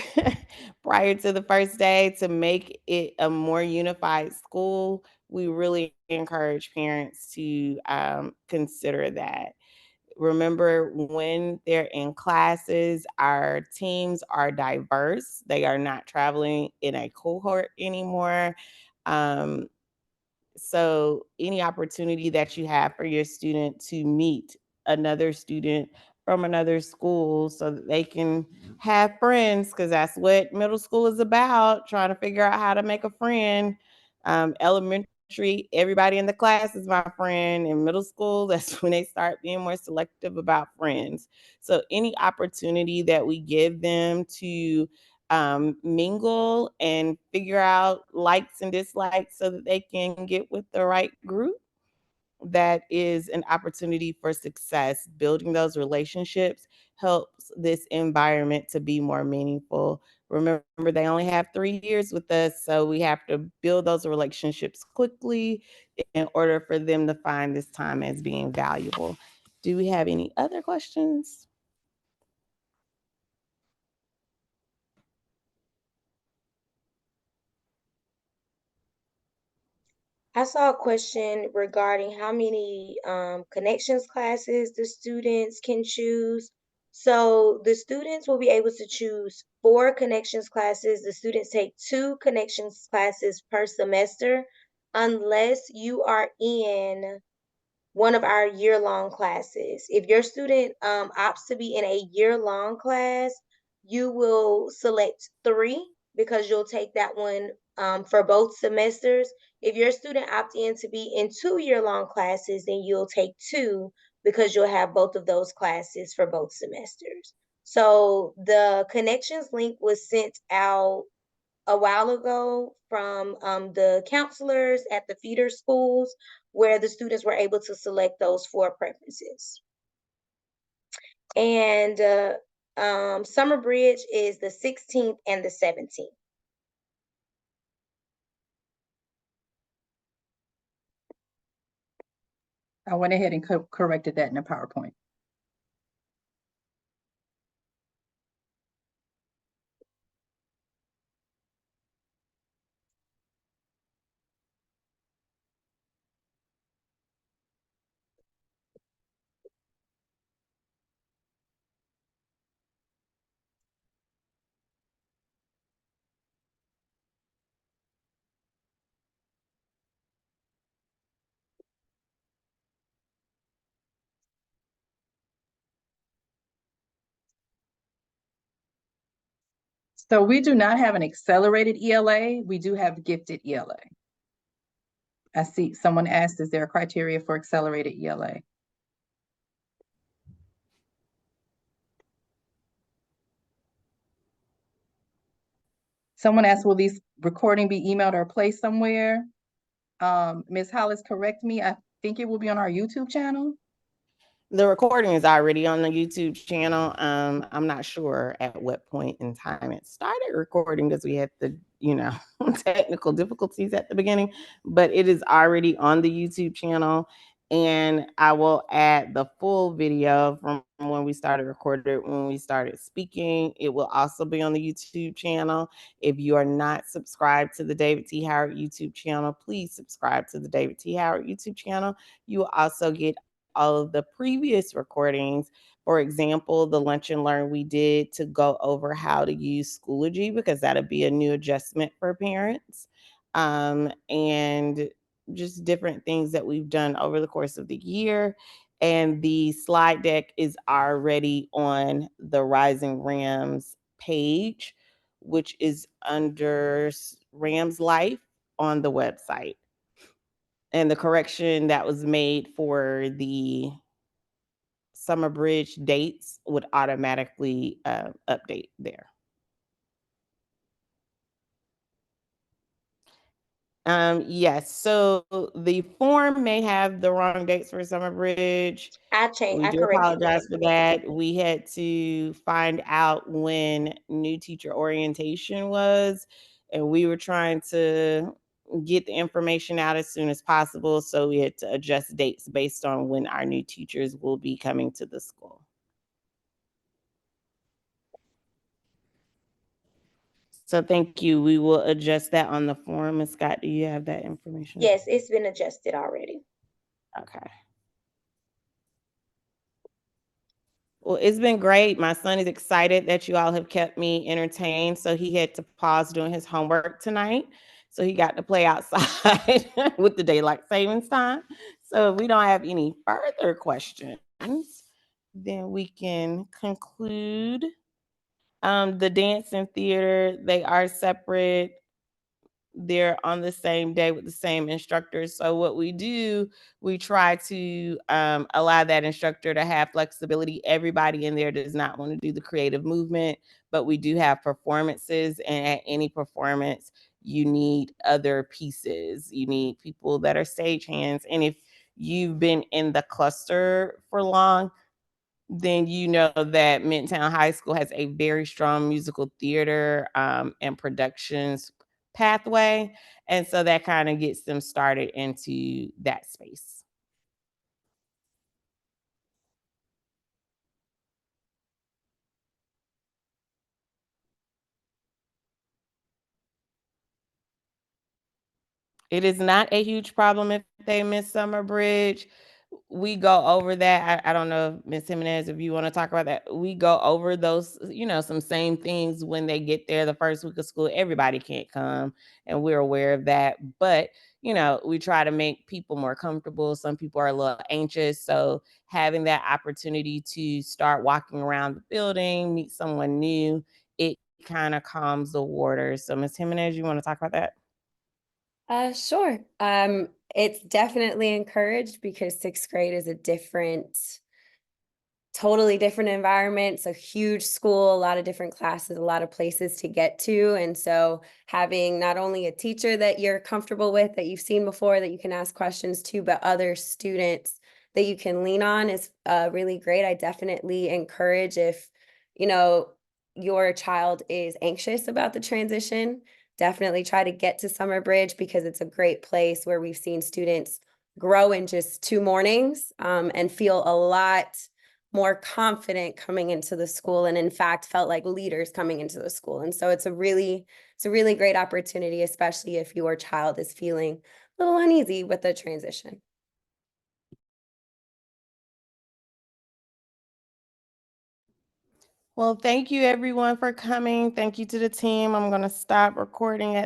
prior to the first day to make it a more unified school, we really encourage parents to consider that. Remember, when they're in classes, our teams are diverse. They are not traveling in a cohort anymore. So any opportunity that you have for your student to meet another student from another school so that they can have friends, because that's what middle school is about, trying to figure out how to make a friend. Elementary, everybody in the class is my friend. In middle school, that's when they start being more selective about friends. So any opportunity that we give them to mingle and figure out likes and dislikes so that they can get with the right group, that is an opportunity for success. Building those relationships helps this environment to be more meaningful. Remember, they only have 3 years with us, so we have to build those relationships quickly in order for them to find this time as being valuable. Do we have any other questions? I saw a question regarding how many connections classes the students can choose. So the students will be able to choose 4 connections classes. The students take 2 connections classes per semester, unless you are in one of our year-long classes. If your student opts to be in a year-long class, you will select 3 because you'll take that one for both semesters. If your student opts in to be in 2 year-long classes, then you'll take 2 because you'll have both of those classes for both semesters. So the connections link was sent out a while ago from the counselors at the feeder schools, where the students were able to select those 4 preferences. And Summer Bridge is the 16th and the 17th. I went ahead and corrected that in the PowerPoint. So we do not have an accelerated ELA. We do have gifted ELA. I see someone asked, is there a criteria for accelerated ELA? Someone asked, will these recording be emailed or placed somewhere? Ms. Hollis, correct me. I think it will be on our YouTube channel. The recording is already on the YouTube channel. I'm not sure at what point in time it started recording because we had the, technical difficulties at the beginning, but it is already on the YouTube channel. And I will add the full video from when we started recording, when we started speaking. It will also be on the YouTube channel. If you are not subscribed to the David T. Howard YouTube channel, please subscribe to the David T. Howard YouTube channel. You will also get all of the previous recordings. For example, the lunch and learn we did to go over how to use Schoology, because that'll be a new adjustment for parents. And just different things that we've done over the course of the year. And the slide deck is already on the Rising Rams page, which is under Rams Life on the website. And the correction that was made for the Summer Bridge dates would automatically update there. Yes, so the form may have the wrong dates for Summer Bridge. We I do corrected apologize for that. We had to find out when new teacher orientation was, and we were trying to get the information out as soon as possible. So we had to adjust dates based on when our new teachers will be coming to the school. So thank you. We will adjust that on the form. Ms. Scott, do you have that information? Yes, it's been adjusted already. Okay. Well, it's been great. My son is excited that you all have kept me entertained. So he had to pause doing his homework tonight. So he got to play outside with the daylight savings time. So if we don't have any further questions, then we can conclude. The dance and theater, they are separate. They're on the same day with the same instructor. So what we do, we try to allow that instructor to have flexibility. Everybody in there does not want to do the creative movement, but we do have performances. And at any performance, you need other pieces. You need people that are stagehands. And if you've been in the cluster for long, then you know that Midtown High School has a very strong musical theater and productions pathway. And so that kind of gets them started into that space. It is not a huge problem if they miss Summer Bridge. we go over that. I don't know, Ms. Jimenez, if you want to talk about that. We go over those, some same things when they get there the first week of school. Everybody can't come, and we're aware of that. But, we try to make people more comfortable. Some people are a little anxious. So having that opportunity to start walking around the building, meet someone new, it kind of calms the waters. So Ms. Jimenez, you want to talk about that? Sure. It's definitely encouraged because sixth grade is a totally different environment. It's a huge school, a lot of different classes, a lot of places to get to. And so having not only a teacher that you're comfortable with, that you've seen before, that you can ask questions to, but other students that you can lean on is really great. I definitely encourage if, your child is anxious about the transition, definitely try to get to Summer Bridge because it's a great place where we've seen students grow in just 2 mornings and feel a lot more confident coming into the school, and in fact felt like leaders coming into the school. And so it's a really great opportunity, especially if your child is feeling a little uneasy with the transition. Well, thank you everyone for coming. Thank you to the team. I'm going to stop recording at